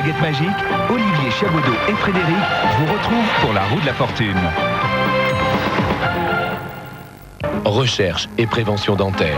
baguette magique, Olivier Chiabodeau et Frédéric vous retrouvent pour la roue de la fortune. Recherche et prévention dentaire.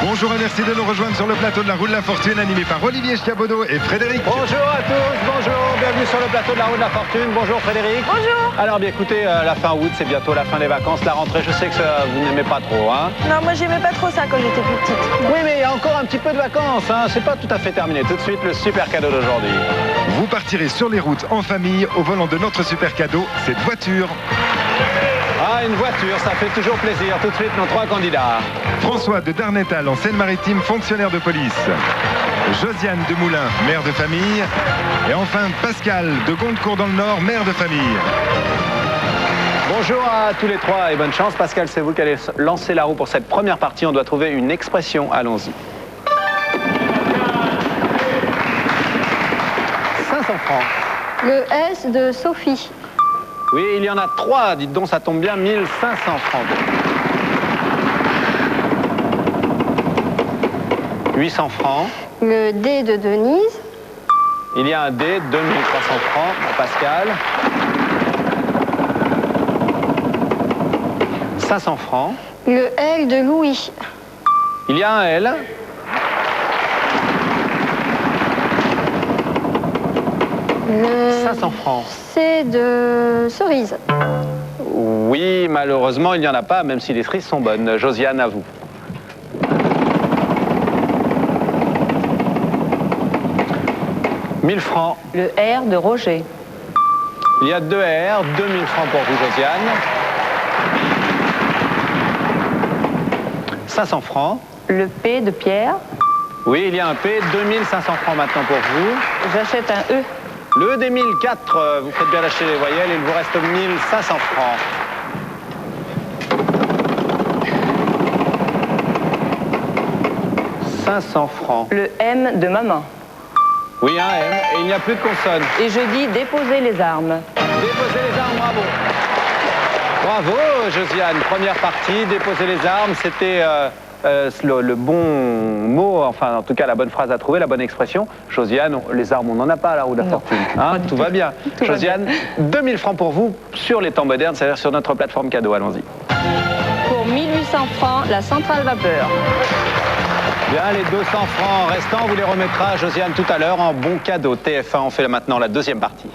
Bonjour et merci de nous rejoindre sur le plateau de la roue de la fortune animé par Olivier Chiabodeau et Frédéric. Bonjour à tous, bonjour, bienvenue sur le plateau de la roue de la fortune. Bonjour Frédéric. Bonjour. Alors bien écoutez, la fin août, c'est bientôt la fin des vacances, la rentrée, je sais que ça, vous n'aimez pas trop, hein. Non, moi j'aimais pas trop ça quand j'étais plus petite. Oui, mais il y a encore un petit peu de vacances, hein. C'est pas tout à fait terminé. Tout de suite, le super cadeau d'aujourd'hui. Vous partirez sur les routes en famille au volant de notre super cadeau, cette voiture. Ah, une voiture, ça fait toujours plaisir. Tout de suite, nos 3 candidats. François de Darnétal en Seine-Maritime, fonctionnaire de police. Josiane de Moulin, mère de famille. Et enfin Pascal de Gondecourt dans le Nord, mère de famille. Bonjour à tous les 3 et bonne chance. Pascal, c'est vous qui allez lancer la roue pour cette première partie. On doit trouver une expression. Allons-y. 500 francs. Le S de Sophie. Oui, il y en a 3. Dites donc, ça tombe bien, 1500 francs. 800 francs. Le D de Denise. Il y a un D, 2300 francs pour Pascal. 500 francs. Le L de Louis. Il y a un L. Le 500 francs. C de Cerise. Oui, malheureusement, il n'y en a pas, même si les cerises sont bonnes. Josiane, à vous. « 1000 francs. Le R de Roger. Il y a 2 R, 2000 francs pour vous, Josiane. 500 francs. Le P de Pierre. Oui, il y a un P, 2500 francs maintenant pour vous. J'achète un E. Le D 1004, vous faites bien lâcher les voyelles, il vous reste 1500 francs. « 500 francs. Le M de maman. Oui, un M, et il n'y a plus de consonne. Et je dis déposer les armes. Déposer les armes, bravo. Bravo, Josiane. Première partie, déposer les armes, c'était le bon mot, enfin en tout cas la bonne phrase à trouver, la bonne expression. Josiane, les armes, on n'en a pas à la roue de la fortune. Hein, tout va bien. Josiane, 2000 francs pour vous sur les temps modernes, c'est-à-dire sur notre plateforme cadeau. Allons-y. Pour 1800 francs, la centrale vapeur. Bien, les 200 francs restants, on vous les remettra, Josiane, tout à l'heure en bon cadeau. TF1, on fait maintenant la deuxième partie.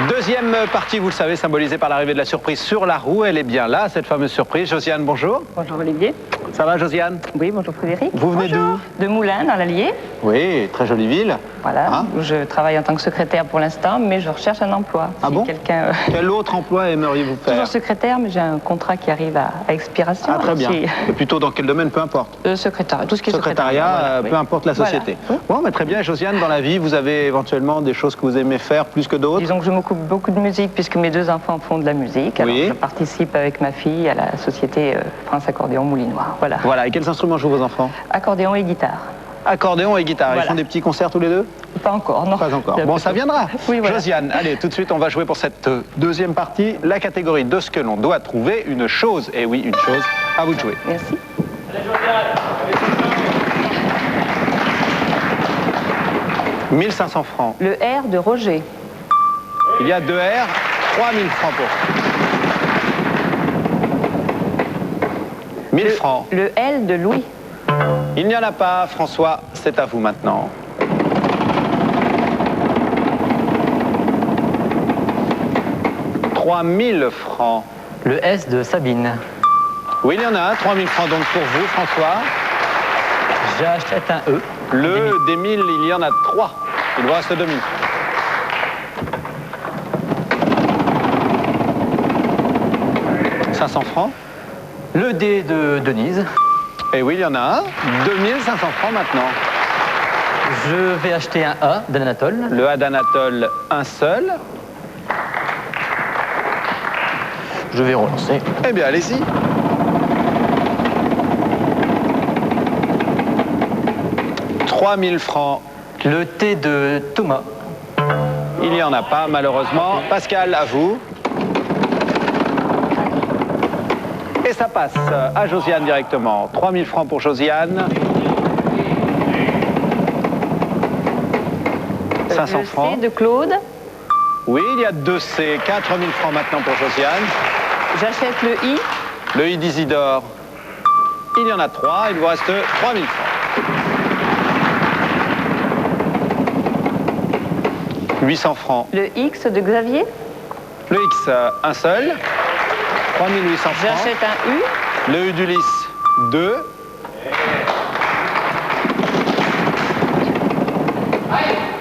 Deuxième partie, vous le savez, symbolisée par l'arrivée de la surprise sur la roue. Elle est bien là, cette fameuse surprise. Josiane, bonjour. Bonjour Olivier. Ça va, Josiane? Oui, bonjour Frédéric. Vous venez d'où? De Moulins, dans l'Allier. Oui, très jolie ville. Voilà, Hein? je travaille en tant que secrétaire pour l'instant, mais je recherche un emploi. Ah bon? Quelqu'un... Quel autre emploi aimeriez-vous faire? Toujours secrétaire, mais j'ai un contrat qui arrive à expiration. Ah, très bien. Si- Et plutôt dans quel domaine, peu importe. Secrétariat, tout ce qui est Secrétariat, voilà, peu oui. importe la société. Voilà. Bon, mais très bien. Josiane, dans la vie, vous avez éventuellement des choses que vous aimez faire plus que d'autres? Disons que je m'occupe beaucoup de musique puisque mes 2 enfants font de la musique. Alors Oui. je participe avec ma fille à la société France Accordéon Moulinois. Voilà. Voilà. Et quels instruments jouent vos enfants? Accordéon et guitare. Accordéon et guitare. Ils Voilà. font des petits concerts tous les deux? Pas encore, non. Pas encore. Bon, ça viendra. Oui, voilà. Josiane, allez, tout de suite, on va jouer pour cette deuxième partie, la catégorie de ce que l'on doit trouver, une chose. Et oui, une chose. À vous de jouer. Merci. 1500 francs. Le R de Roger. Il y a 2 R, 3000 francs pour vous. 1000 francs. Le L de Louis. Il n'y en a pas, François, c'est à vous maintenant. « 3000 francs. Le S de Sabine. Oui, il y en a un, 3000 francs donc pour vous, François. J'achète un E. Le des 1000, il y en a 3. Il vous reste 2000. « 500 francs. Le D de Denise. Et oui, il y en a un. 2500 francs maintenant. Je vais acheter un A d'Anatole. Le A d'Anatole, un seul. Je vais relancer. Eh bien, allez-y. 3000 francs. Le T de Thomas. Il n'y en a pas, malheureusement. Pascal, à vous. Et ça passe à Josiane directement. 3000 francs pour Josiane. 500 Le francs. C de Claude. Oui, il y a 2 C. 4000 francs maintenant pour Josiane. J'achète le I. Le I d'Isidore. Il y en a 3. Il vous reste 3000 francs. 800 francs. Le X de Xavier. Le X, un seul. 3800 francs. J'achète un U. Le U d'Ulysse, 2.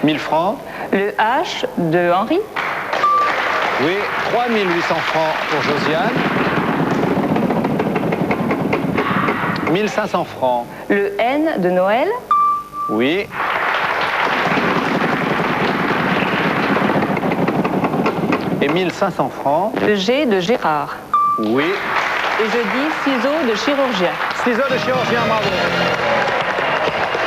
« 1000 francs. Le H de Henri. Oui, 3800 francs pour Josiane. 1500 francs. Le N de Noël. Oui. Et 1500 francs. Le G de Gérard. Oui. Et je dis ciseaux de chirurgien. Ciseaux de chirurgien, bravo.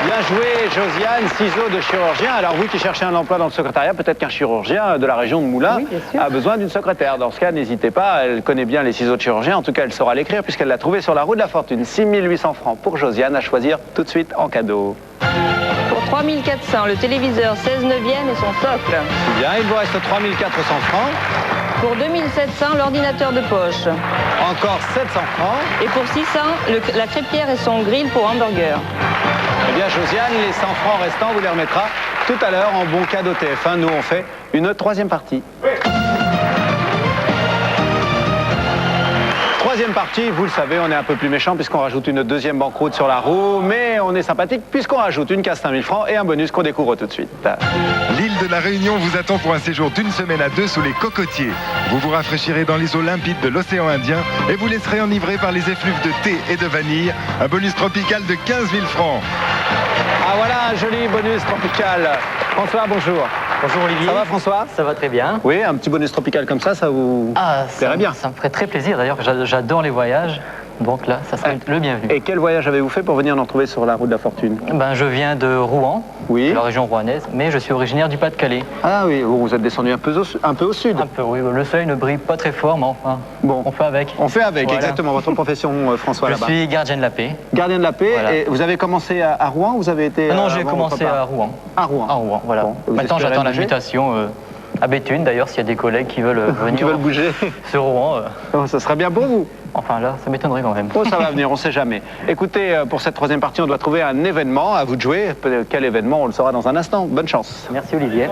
Bien joué, Josiane, ciseaux de chirurgien. Alors vous qui cherchez un emploi dans le secrétariat, peut-être qu'un chirurgien de la région de Moulins Oui, bien sûr. a besoin d'une secrétaire. Dans ce cas, n'hésitez pas, elle connaît bien les ciseaux de chirurgien. En tout cas, elle saura l'écrire puisqu'elle l'a trouvé sur la roue de la fortune. 6800 francs pour Josiane à choisir tout de suite en cadeau. Pour 3400, le téléviseur 16 neuvième et son socle. Bien, il vous reste 3400 francs. Pour 2700, l'ordinateur de poche. Encore 700 francs. Et pour 600, la crêpière et son grill pour hamburger. Eh bien, Josiane, les 100 francs restants, vous les remettra tout à l'heure en bon cadeau TF1. Nous, on fait une troisième partie. Troisième partie, vous le savez, on est un peu plus méchant puisqu'on rajoute une deuxième banqueroute sur la roue, mais on est sympathique puisqu'on rajoute une casse 5000 francs et un bonus qu'on découvre tout de suite. L'île de la Réunion vous attend pour un séjour d'une semaine à 2 sous les cocotiers. Vous vous rafraîchirez dans les eaux limpides de l'océan Indien et vous laisserez enivrer par les effluves de thé et de vanille. Un bonus tropical de 15 000 francs. Ah voilà, un joli bonus tropical. François, bonjour. Bonjour Olivier. Ça va François? Ça va très bien. Oui, un petit bonus tropical comme ça vous plairait bien. Ça me ferait très plaisir d'ailleurs, j'adore les voyages. Donc là, ça serait le bienvenu. Et quel voyage avez-vous fait pour venir nous retrouver sur la route de la fortune? Ben, je viens de Rouen, Oui. de la région rouennaise, mais je suis originaire du Pas-de-Calais. Ah oui, vous êtes descendu un peu au sud. Un peu, oui. Le soleil ne brille pas très fort, mais enfin, Bon. on fait avec. On fait avec, Voilà. exactement. Votre profession, François, Je là-bas. suis gardien de la paix. Gardien de la paix. Voilà. Et vous avez commencé à Rouen ou vous avez été... Non, j'ai avant commencé votre part à Rouen. À Rouen. À Rouen, voilà. Bon, vous Maintenant, espérez j'attends bouger l'invitation à Béthune, d'ailleurs, s'il y a des collègues qui veulent venir Qui veulent bouger. sur Rouen. Oh, ça serait bien pour vous. Enfin là, ça m'étonnerait quand même. Oh, ça va venir, on ne sait jamais. Écoutez, pour cette troisième partie, on doit trouver un événement. À vous de jouer. Quel événement, on le saura dans un instant. Bonne chance. Merci Olivier.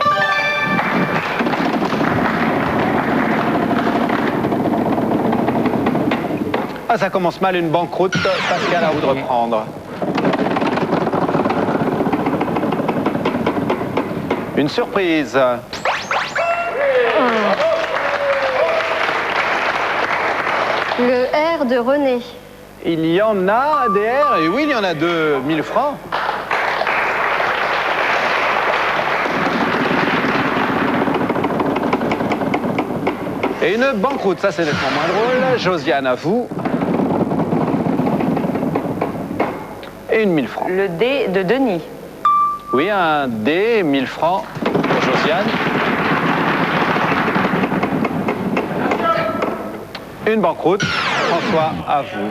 Ah, ça commence mal, une banqueroute. Pascal, à vous de reprendre. Une surprise. Le R de René. Il y en a des R, et oui, il y en a 2000 francs. Et une banqueroute, ça c'est nettement moins drôle. Josiane, à vous. Et une 1000 francs. Le D de Denis. Oui, un D, 1000 francs pour Josiane. Une banqueroute. François, à vous.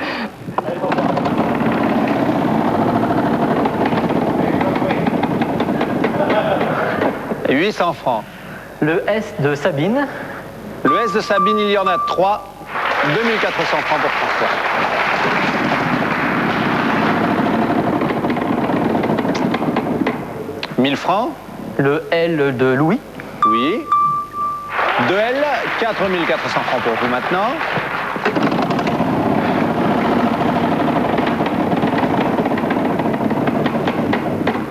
Et 800 francs. Le S de Sabine. Le S de Sabine, il y en a 3. 2400 francs pour François. « 1000 francs. Le L de Louis. Oui. 2 L, 4400 francs pour vous maintenant.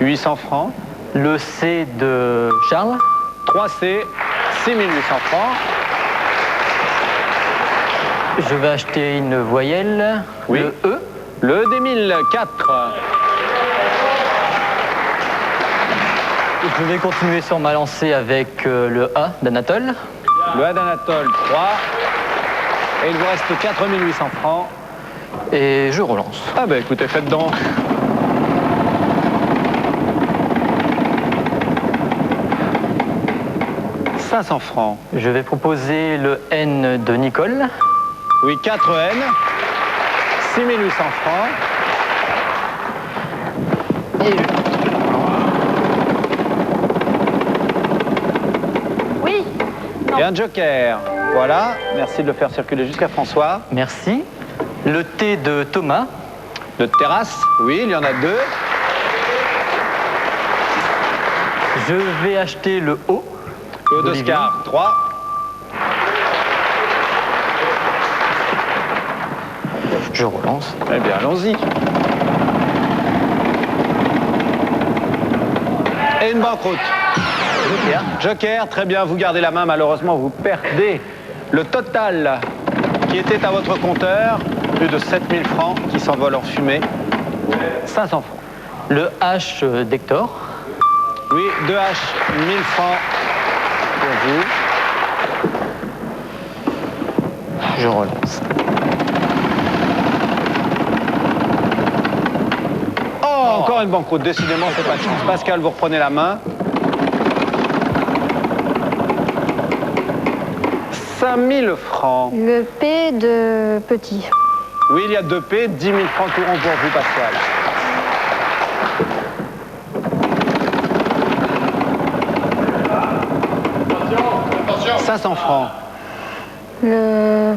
« 800 francs. Le C de Charles. 3 C, 6800 francs. Je vais acheter une voyelle. Oui. Le E. Le D1004. Je vais continuer sur ma lancée avec le A d'Anatole. Le A d'Anatole, 3. Et il vous reste 4800 francs. Et je relance. Ah ben écoutez, faites donc. 500 francs. Je vais proposer le N de Nicole. Oui, 4 N. 6800 francs. Et Oui. Et un joker. Voilà, merci de le faire circuler jusqu'à François. merci. Le T de Thomas. De terrasse, oui, il y en a 2. Je vais acheter le O. Le d'Oscar, 3. Je relance. Eh bien, allons-y. Et une banqueroute. Joker. Joker, très bien, vous gardez la main, malheureusement, vous perdez le total qui était à votre compteur, plus de 7000 francs qui s'envolent en fumée. 500 francs. Le H d'Hector. Oui, 2H, 1000 francs pour vous. Je relance. Oh, encore une banqueroute, décidément, c'est pas de chance. Pascal, vous reprenez la main. 5000 francs. Le P de Petit. Oui, il y a 2 P, 10 000 francs tout rond pour vous, Pascal. Attention. 500 francs. Le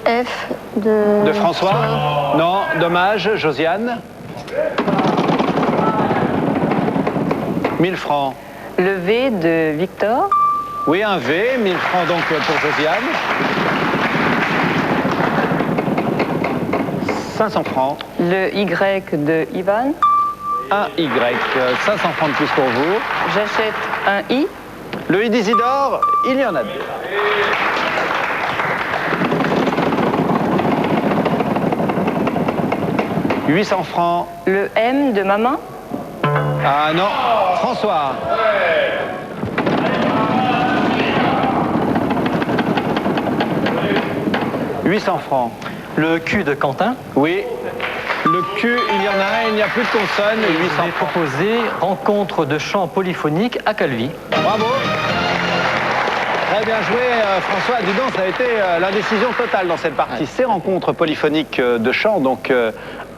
F De François? Non, dommage, Josiane. 1000 francs. Le V de Victor. Oui, un V, 1000 francs donc pour Josiane. 500 francs. Le Y de Ivan. Un Y, 500 francs de plus pour vous. J'achète un I. Le I d'Isidore, il y en a 2. « 800 francs. Le M de maman. Ah non, François. « 800 francs. Le Q de Quentin. Oui. Le Q, il y en a un, il n'y a plus de consonne. 800 Je vais francs. proposer rencontre de chant polyphonique à Calvi. Bravo. Très bien joué, François. Dis donc, ça a été l'indécision totale dans cette partie. Ces rencontres polyphoniques de chant, donc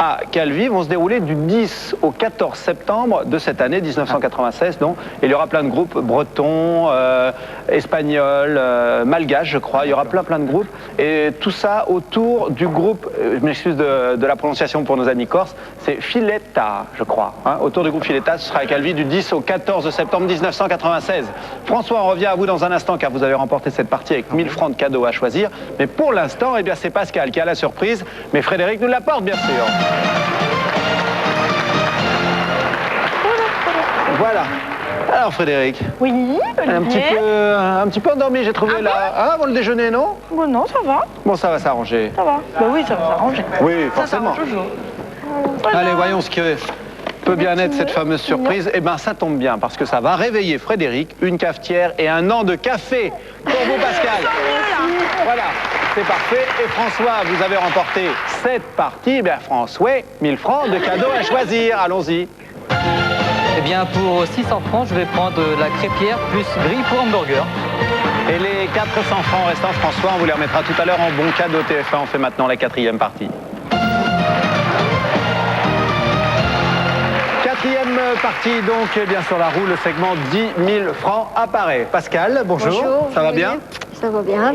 à Calvi, vont se dérouler du 10 au 14 septembre de cette année 1996. Donc, il y aura plein de groupes bretons, espagnols, malgaches, je crois. Il y aura plein de groupes. Et tout ça autour du groupe, je m'excuse de la prononciation pour nos amis corses, c'est Filetta, je crois. Hein, autour du groupe Filetta, ce sera à Calvi du 10 au 14 septembre 1996. François, on revient à vous dans un instant car vous avez remporté cette partie avec 1000 francs de cadeaux à choisir. Mais pour l'instant, eh bien, c'est Pascal qui a la surprise. Mais Frédéric nous l'apporte, bien sûr. Voilà. Alors Frédéric, Oui, un petit peu endormi, j'ai trouvé là. Ah, avant le déjeuner, non? Bon, non, ça va, Bon, ça va s'arranger. ça va. Bah oui, ça va s'arranger. Oui, Ça forcément. s'arrange toujours. Allez, voyons ce que peut bien être cette fameuse surprise. Eh bien, ça tombe bien, parce que ça va réveiller Frédéric, une cafetière et un an de café pour vous, Pascal. Voilà, c'est parfait. Et François, vous avez remporté cette partie. Eh bien, François, 1000 francs de cadeaux à choisir. Allons-y. Eh bien, pour 600 francs, je vais prendre la crêpière plus grille pour hamburger. Et les 400 francs restants, François, on vous les remettra tout à l'heure en bon cadeau TF1. On fait maintenant la 4e partie. 4e partie, donc, bien sur la roue, le segment 10 000 francs apparaît. Pascal, bonjour. Bonjour. Ça va bien? Ça va bien.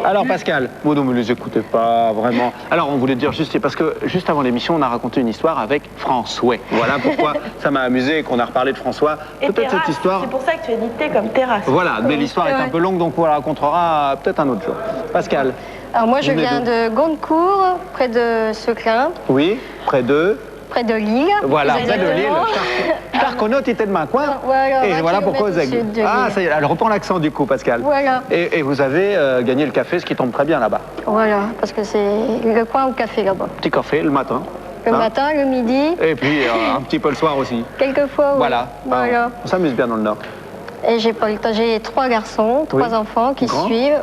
Alors Pascal, vous ne me les écoutez pas vraiment. Alors on voulait dire juste, parce que juste avant l'émission, on a raconté une histoire avec François. Voilà pourquoi ça m'a amusé et qu'on a reparlé de François. Et Peut-être terrasse, cette histoire. c'est pour ça que tu as dicté comme terrasse. Voilà, mais l'histoire est un peu longue, donc on la racontera peut-être un autre jour. Pascal. Alors moi, je Vous venez viens de Gondecourt, près de Seclin, Oui, près de. près de Lille. Voilà, près de Lille. Exactement. Charconot, était de Main-Coin. Voilà, Et 20 voilà pourquoi vous kilomètres au sud de Ah, Lille. ça y est, elle reprend l'accent du coup, Pascal. Voilà. Et vous avez gagné le café, ce qui tombe très bien là-bas. Voilà, parce que c'est le coin au café là-bas. Petit café le matin. Le Hein matin, le midi, Et puis un petit peu le soir aussi. quelquefois. oui. Voilà. Voilà. On s'amuse bien dans le Nord. Et j'ai pas le temps. J'ai 3 garçons, 3 Oui. enfants qui Grand. suivent.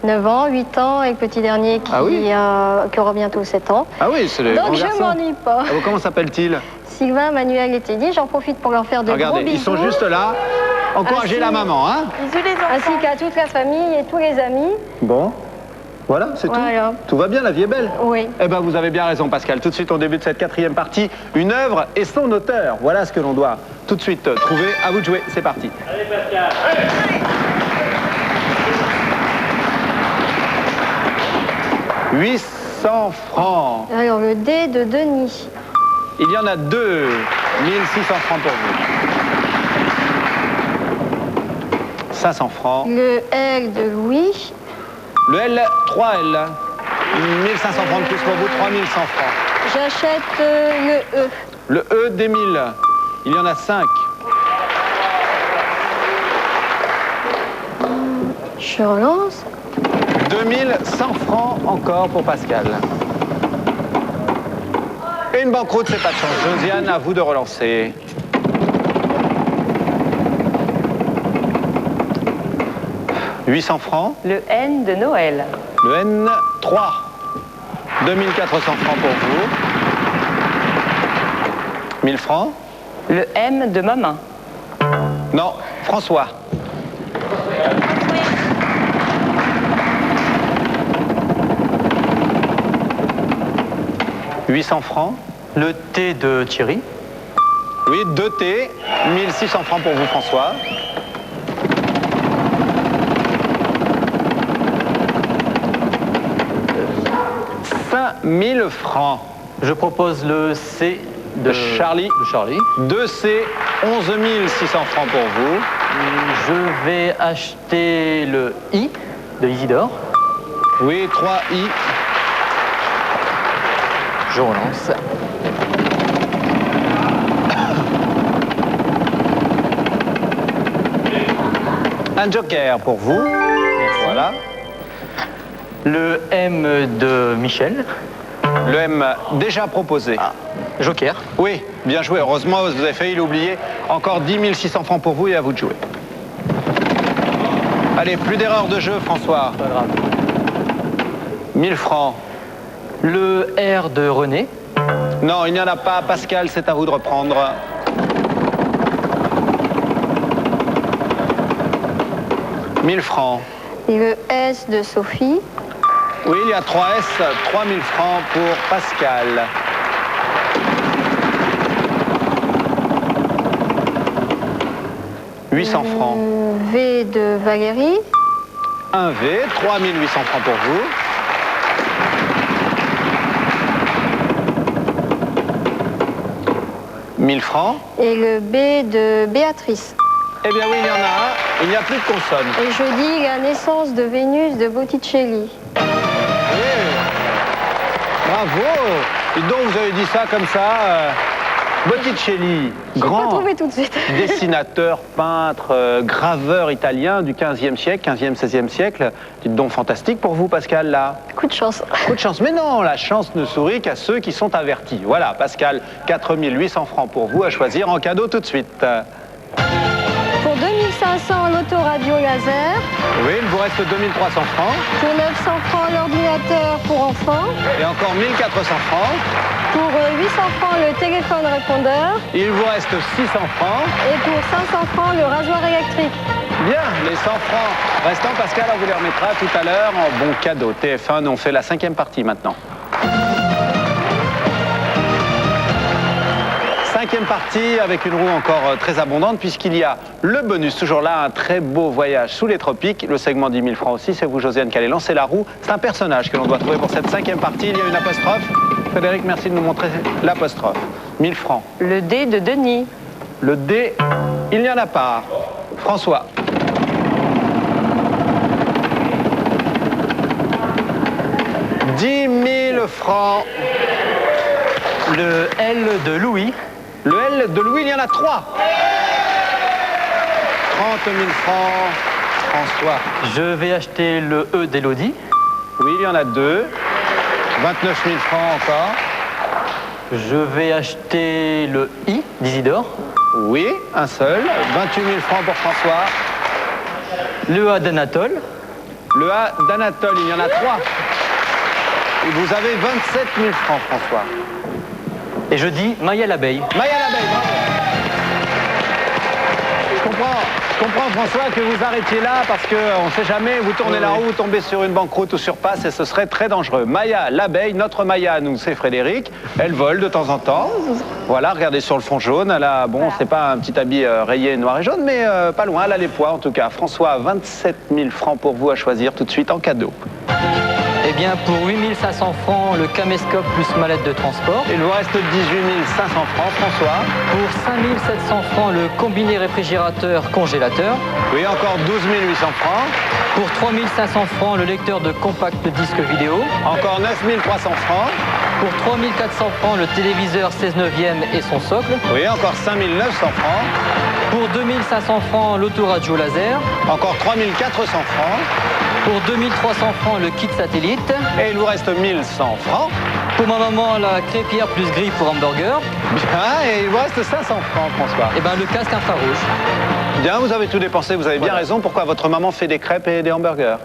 9 ans, 8 ans et le petit dernier qui, Ah oui. qui aura bientôt 7 ans. Ah oui, c'est les grands Donc je garçons. m'ennuie pas. Ah bon, comment s'appelle-t-il? Sylvain, Manuel et Teddy, j'en profite pour leur faire de Regardez, gros bisous. ils sont juste là. Encouragez la maman, hein? Bisous les enfants. Ainsi qu'à toute la famille et tous les amis. Bon. Voilà, c'est Voilà. tout. Tout va bien, la vie est belle. Oui. Eh ben, vous avez bien raison, Pascal. Tout de suite, on débute cette 4e partie. Une œuvre et son auteur. Voilà ce que l'on doit tout de suite trouver. À vous de jouer. C'est parti. Allez, Pascal. 800 francs. Alors, le D de Denis. Il y en a 2. 1600 francs pour vous. 500 francs. Le L de Louis. Le L, 3L. 1500 francs de plus pour vous, 3100 francs. J'achète le E. Le E d'Émile. Il y en a 5. Je relance. 2100 francs encore pour Pascal. Et une banqueroute, c'est pas de chance. Josiane, à vous de relancer. « 800 francs. Le N de Noël. Le N, 3. 2400 francs pour vous. 1000 francs. Le M de Maman. Non, François. « 800 francs. Le T de Thierry. Oui, 2 T. 1600 francs pour vous, François. « 5000 francs. Je propose le C de Charlie. 2 C. 11 600 francs pour vous. Je vais acheter le I de Isidore. Oui, 3 I. Je relance. Un joker pour vous. Voilà. Le M de Michel. Le M déjà proposé. Joker. Oui, bien joué. Heureusement, vous avez failli l'oublier. Encore 10 600 francs pour vous et à vous de jouer. Allez, plus d'erreurs de jeu, François. Pas grave. 1000 francs. Le R de René. Non, il n'y en a pas. Pascal, c'est à vous de reprendre. « 1000 francs. Et le S de Sophie. Oui, il y a 3 S, 3000 francs pour Pascal. « 800 francs. V de Valérie. Un V, 3800 francs pour vous. « 1000 francs. Et le B de Béatrice. Eh bien oui, il y en a un. Il n'y a plus de consonnes. Et je dis la naissance de Vénus de Botticelli. Oui. Bravo. Et donc, vous avez dit ça comme ça. Botticelli, Je peux pas grand trouver tout de suite. dessinateur, peintre, graveur italien du 15e siècle, 15e, 16e siècle. Dites donc, fantastique pour vous, Pascal, là. Coup de chance. Coup de chance. Mais non, la chance ne sourit qu'à ceux qui sont avertis. Voilà, Pascal, 4800 francs pour vous à choisir en cadeau tout de suite. Pour 2500, l'autoradio laser. Oui, il vous reste 2300 francs. Pour 900 francs, l'ordinateur pour enfants. Et encore 1400 francs. Pour 800 francs, le téléphone répondeur. Il vous reste 600 francs. Et pour 500 francs, le rasoir électrique. Bien, les 100 francs restants, Pascal, on vous les remettra tout à l'heure en bon cadeau. TF1, on fait la 5e partie maintenant. 5e partie avec une roue encore très abondante puisqu'il y a le bonus, toujours là, un très beau voyage sous les tropiques. Le segment 10 000 francs aussi, c'est vous, Josiane, qui allez lancer la roue. C'est un personnage que l'on doit trouver pour cette 5e partie. Il y a une apostrophe. Frédéric, merci de nous montrer l'apostrophe. 1000 francs. Le D de Denis. Le D, il n'y en a pas. François. « 10 000 francs. Le L de Louis. Le L de Louis, il y en a 3. 30 000 francs. François. Je vais acheter le E d'Élodie. Oui, il y en a 2. 29 000 francs encore. Je vais acheter le I d'Isidore. Oui, un seul. 28 000 francs pour François. Le A d'Anatole. Le A d'Anatole, il y en a 3. Et vous avez 27 000 francs, François. Et je dis Maya l'abeille. Maya l'abeille, bravo. Je comprends. Je comprends, François, que vous arrêtiez là parce qu'on ne sait jamais, vous tournez la roue, vous tombez sur une banqueroute ou sur passe et ce serait très dangereux. Maya, l'abeille, notre Maya, nous, c'est Frédéric. Elle vole de temps en temps. Voilà, regardez sur le fond jaune. Elle a, bon, c'est pas un petit habit rayé noir et jaune, mais pas loin. Elle a les poids, en tout cas. François, 27 000 francs pour vous à choisir tout de suite en cadeau. Eh bien, pour 8 500 francs, le caméscope plus mallette de transport. Il vous reste 18 500 francs, François. Pour 5 700 francs, le combiné réfrigérateur-congélateur. Oui, encore 12 800 francs. Pour 3 500 francs, le lecteur de compact disque vidéo. Encore 9 300 francs. Pour 3 400 francs, le téléviseur 16/9 et son socle. Oui, encore 5 900 francs. Pour 2 500 francs, l'autoradio laser. Encore 3 400 francs. Pour 2 300 francs, le kit satellite. Et il vous reste 1100 francs. Pour ma maman, la crêpière plus grille pour hamburger. Bien, et il vous reste 500 francs, François. Et bien, le casque infrarouge. Bien, vous avez tout dépensé, vous avez bien Voilà. raison. Pourquoi votre maman fait des crêpes et des hamburgers?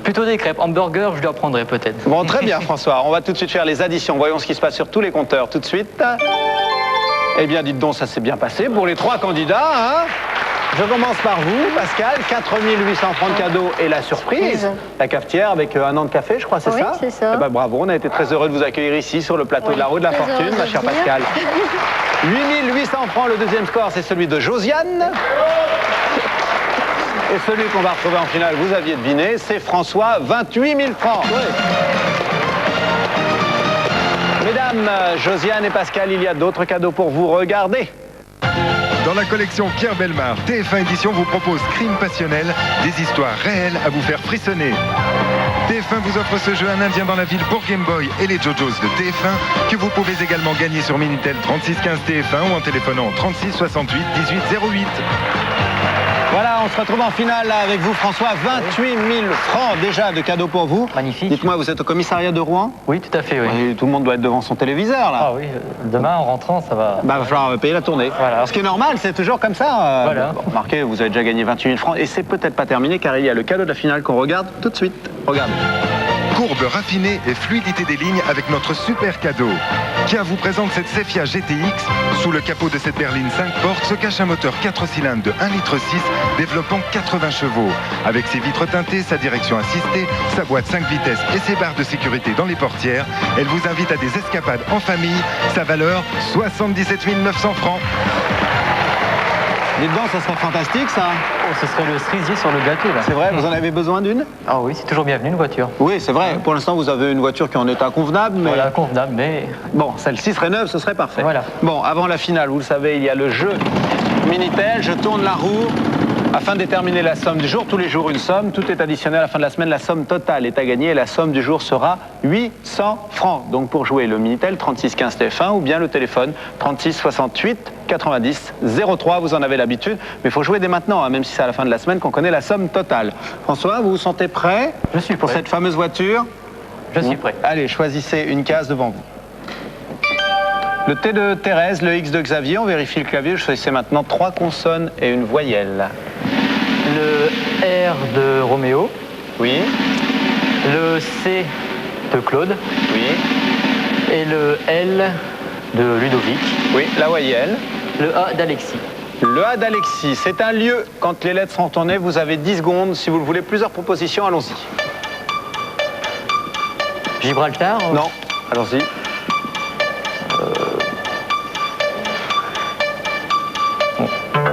Plutôt des crêpes. Hamburger, je lui apprendrai peut-être. Bon, très bien, François. On va tout de suite faire les additions. Voyons ce qui se passe sur tous les compteurs tout de suite. Eh bien, dites donc, ça s'est bien passé pour les 3 candidats, hein. Je commence par vous, Pascal. 4 800 francs de cadeaux et la surprise. La cafetière avec un an de café, je crois, c'est Oui, ça? c'est ça. Eh ben, bravo, on a été très heureux de vous accueillir ici sur le plateau Oui, de la roue de la très fortune, heureuse ma de chère le dire. Pascal. 8 800 francs, le deuxième score, c'est celui de Josiane. Et celui qu'on va retrouver en finale, vous aviez deviné, c'est François, 28 000 francs. Mesdames, Josiane et Pascal, il y a d'autres cadeaux pour vous. Regardez. Dans la collection Pierre Bellemare, TF1 Édition vous propose Crime passionnel, des histoires réelles à vous faire frissonner. TF1 vous offre ce jeu Un Indien dans la ville pour Game Boy et les JoJo's de TF1 que vous pouvez également gagner sur Minitel 3615 TF1 ou en téléphonant 36 68 18 08. Voilà, on se retrouve en finale là, avec vous, François. 28 000 francs déjà de cadeaux pour vous. Magnifique. Dites-moi, vous êtes au commissariat de Rouen? Oui, tout à fait, oui. Et tout le monde doit être devant son téléviseur là. Ah oui, demain, en rentrant, ça va... Bah, il va falloir payer la tournée. Voilà. Ce qui est normal, c'est toujours comme ça. Voilà. Bon, remarquez, vous avez déjà gagné 28 000 francs et c'est peut-être pas terminé car il y a le cadeau de la finale qu'on regarde tout de suite. Regardez. Courbe raffinée et fluidité des lignes avec notre super cadeau. Kia vous présente cette Cephia GTX. Sous le capot de cette berline 5 portes se cache un moteur 4 cylindres de 1,6 litre développant 80 chevaux. Avec ses vitres teintées, sa direction assistée, sa boîte 5 vitesses et ses barres de sécurité dans les portières, elle vous invite à des escapades en famille. Sa valeur, 77 900 francs. Dites donc, ça serait fantastique ça. Oh, ce serait le cerisier sur le gâteau, là. C'est vrai, vous en avez besoin d'une? Ah oui, c'est toujours bienvenu, une voiture. Oui, c'est vrai. Pour l'instant, vous avez une voiture qui est en état convenable, mais... Voilà, convenable, mais... Bon, celle-ci serait neuve, ce serait parfait. Voilà. Bon, avant la finale, vous le savez, il y a le jeu Minitel. Je tourne la roue afin de déterminer la somme du jour. Tous les jours, une somme. Tout est additionné à la fin de la semaine. La somme totale est à gagner et la somme du jour sera 800 francs. Donc, pour jouer le Minitel, 36 15 TF1 ou bien le téléphone 36 68 90 03. Vous en avez l'habitude. Mais il faut jouer dès maintenant, hein, même si c'est à la fin de la semaine qu'on connaît la somme totale. François, vous vous sentez prêt? Je suis Pour prêt. cette fameuse voiture? Je suis prêt. Allez, choisissez une case devant vous. Le T de Thérèse, le X de Xavier, on vérifie le clavier, je choisissez maintenant 3 consonnes et une voyelle. Le R de Roméo, Oui, le C de Claude oui, et le L de Ludovic, oui, la voyelle. le A d'Alexis. Le A d'Alexis, c'est un lieu. Quand les lettres sont tournées, vous avez 10 secondes. Si vous le voulez, plusieurs propositions, allons-y. Gibraltar. Non, allons-y.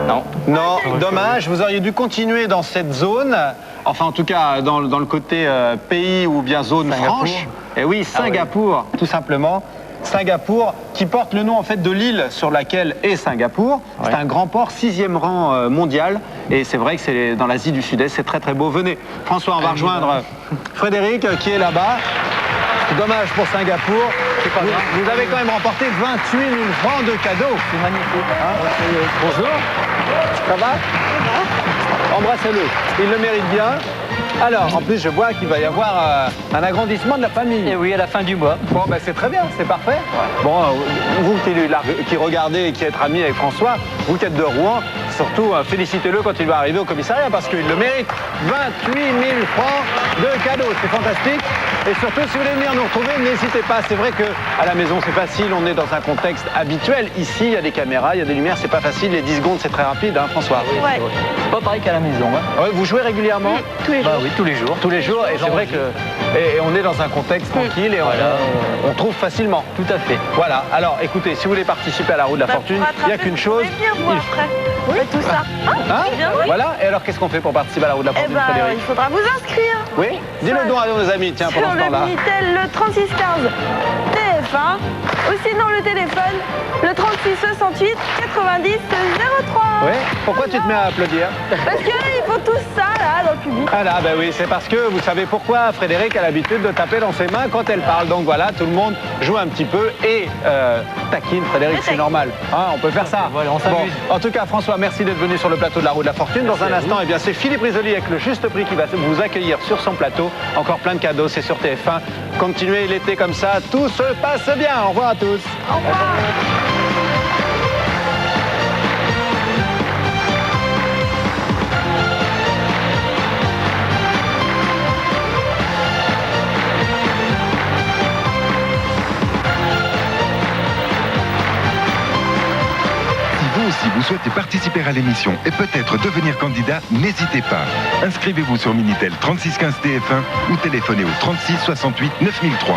Non. Non, dommage, vous auriez dû continuer dans cette zone, enfin en tout cas dans le côté pays ou bien zone Singapour. franche. Et oui, Singapour, tout simplement. Singapour, qui porte le nom en fait de l'île sur laquelle est Singapour. C'est un grand port, 6e rang mondial. Et c'est vrai que c'est dans l'Asie du Sud-Est, c'est très très beau. Venez, François, on va rejoindre Frédéric qui est là-bas. Dommage pour Singapour. Vous avez quand même remporté 28 000 francs de cadeaux. C'est magnifique. Bonjour. Ça va? Embrassez-le. Il le mérite bien. Alors, en plus, je vois qu'il va y avoir un agrandissement de la famille. Et oui, à la fin du mois. Bon, ben c'est très bien, c'est parfait. Bon, vous qui regardez et qui êtes amis avec François, vous qui êtes de Rouen, surtout félicitez-le quand il va arriver au commissariat parce qu'il le mérite. 28 000 francs de cadeaux, c'est fantastique. Et surtout, si vous voulez venir nous retrouver, n'hésitez pas. C'est vrai qu'à la maison, c'est facile. On est dans un contexte habituel. Ici, il y a des caméras, il y a des lumières. C'est pas facile. Les 10 secondes, c'est très rapide, hein, François? Ouais. C'est pas pareil qu'à la maison. Hein. Ouais, vous jouez régulièrement? Tous les jours. Bah oui, tous les jours. Tous les jours. Et c'est vrai que et on est dans un contexte tranquille et on trouve facilement. Tout à fait. Voilà. Alors, écoutez, si vous voulez participer à la roue de la fortune, il n'y a qu'une chose. Il faut tout ça. Hein? Voilà. Et alors, qu'est-ce qu'on fait pour participer à la roue de la Eh fortune, ben, Frédéric? il faudra vous inscrire. Oui. Dis-le donc à nos amis, tiens, Sur pendant ce le temps-là. Minitel, le 3615 TF1. Ou sinon le téléphone, le 36 68 90 03. Oui. Pourquoi tu te mets à applaudir? Parce qu'il faut tout ça là dans le public. Ah là, ben oui, c'est parce que vous savez pourquoi Frédéric a l'habitude de taper dans ses mains quand elle parle. Donc voilà, tout le monde joue un petit peu et taquine Frédéric, c'est normal. Hein, on peut faire ça. Voilà, on s'amuse. Bon, en tout cas, François, merci d'être venu sur le plateau de la roue de la fortune. Dans un instant, eh bien, c'est Philippe Risoli avec le juste prix qui va vous accueillir sur son plateau. Encore plein de cadeaux, c'est sur TF1. Continuez l'été comme ça, tout se passe bien. Au revoir à tous. Au revoir. Si vous souhaitez participer à l'émission et peut-être devenir candidat, n'hésitez pas. Inscrivez-vous sur Minitel 3615 TF1 ou téléphonez au 36 68 9003.